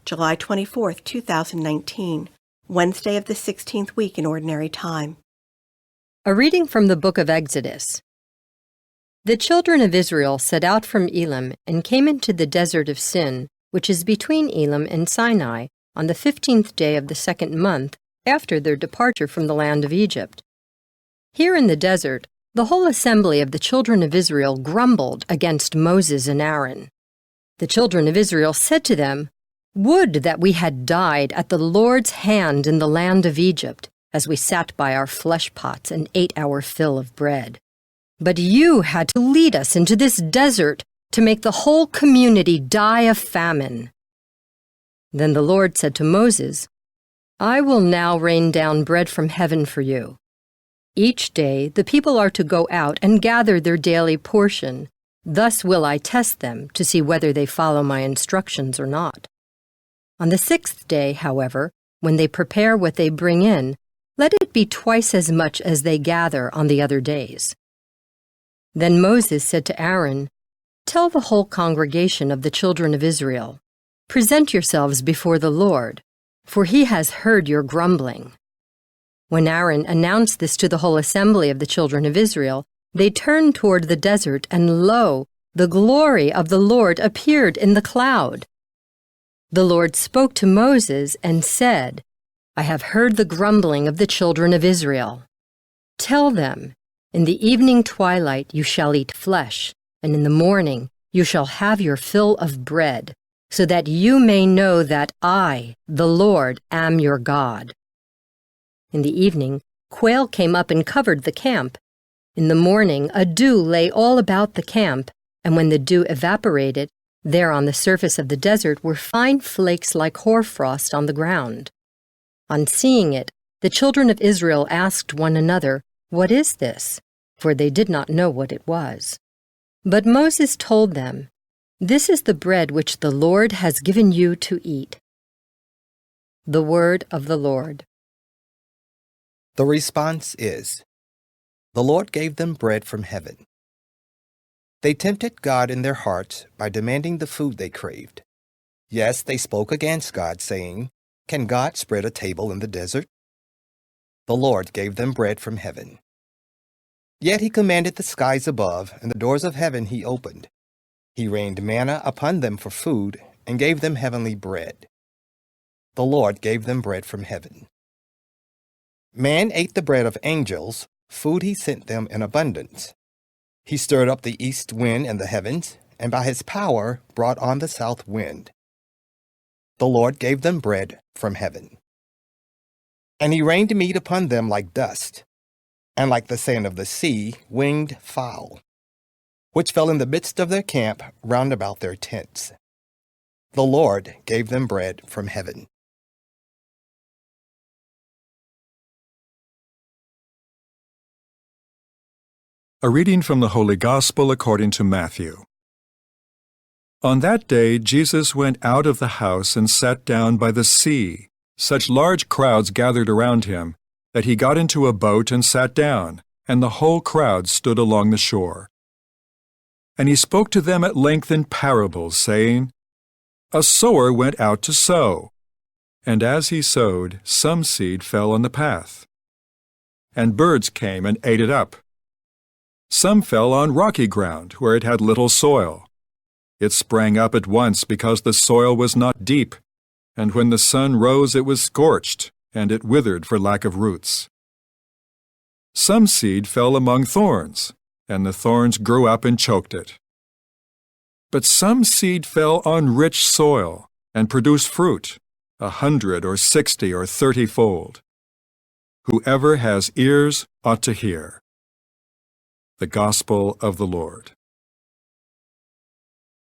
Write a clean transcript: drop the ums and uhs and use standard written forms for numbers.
July 24, 2019, Wednesday of the 16th week in Ordinary Time. A reading from the book of Exodus. The children of Israel set out from Elim and came into the desert of Sin, which is between Elim and Sinai, on the 15th day of the second month after their departure from the land of Egypt. Here in the desert, the whole assembly of the children of Israel grumbled against Moses and Aaron. The children of Israel said to them, "Would that we had died at the Lord's hand in the land of Egypt, as we sat by our fleshpots and ate our fill of bread. But you had to lead us into this desert to make the whole community die of famine." Then the Lord said to Moses, "I will now rain down bread from heaven for you. Each day the people are to go out and gather their daily portion. Thus will I test them to see whether they follow my instructions or not. On the 6th day, however, when they prepare what they bring in, let it be twice as much as they gather on the other days." Then Moses said to Aaron, "Tell the whole congregation of the children of Israel, 'Present yourselves before the Lord, for he has heard your grumbling.'" When Aaron announced this to the whole assembly of the children of Israel, they turned toward the desert, and lo, the glory of the Lord appeared in the cloud. The Lord spoke to Moses and said, "I have heard the grumbling of the children of Israel. Tell them, in the evening twilight you shall eat flesh, and in the morning you shall have your fill of bread, so that you may know that I, the Lord, am your God." In the evening, quail came up and covered the camp. In the morning, a dew lay all about the camp, and when the dew evaporated, there on the surface of the desert were fine flakes like hoarfrost on the ground. On seeing it, the children of Israel asked one another, "What is this?" For they did not know what it was. But Moses told them, "This is the bread which the Lord has given you to eat." The word of the Lord. The response is, "The Lord gave them bread from heaven." They tempted God in their hearts by demanding the food they craved. Yes, they spoke against God, saying, "Can God spread a table in the desert?" The Lord gave them bread from heaven. Yet he commanded the skies above, and the doors of heaven he opened. He rained manna upon them for food, and gave them heavenly bread. The Lord gave them bread from heaven. Man ate the bread of angels, food he sent them in abundance. He stirred up the east wind in the heavens, and by his power brought on the south wind. The Lord gave them bread from heaven. And he rained meat upon them like dust, and like the sand of the sea, winged fowl, which fell in the midst of their camp round about their tents. The Lord gave them bread from heaven. A reading from the Holy Gospel according to Matthew. On that day Jesus went out of the house and sat down by the sea. Such large crowds gathered around him that he got into a boat and sat down, and the whole crowd stood along the shore. And he spoke to them at length in parables, saying, "A sower went out to sow, and as he sowed, some seed fell on the path, and birds came and ate it up. Some fell on rocky ground, where it had little soil. It sprang up at once because the soil was not deep, and when the sun rose it was scorched, and it withered for lack of roots. Some seed fell among thorns, and the thorns grew up and choked it. But some seed fell on rich soil, and produced fruit, 100 or 60 or 30-fold. Whoever has ears ought to hear." The Gospel of the Lord.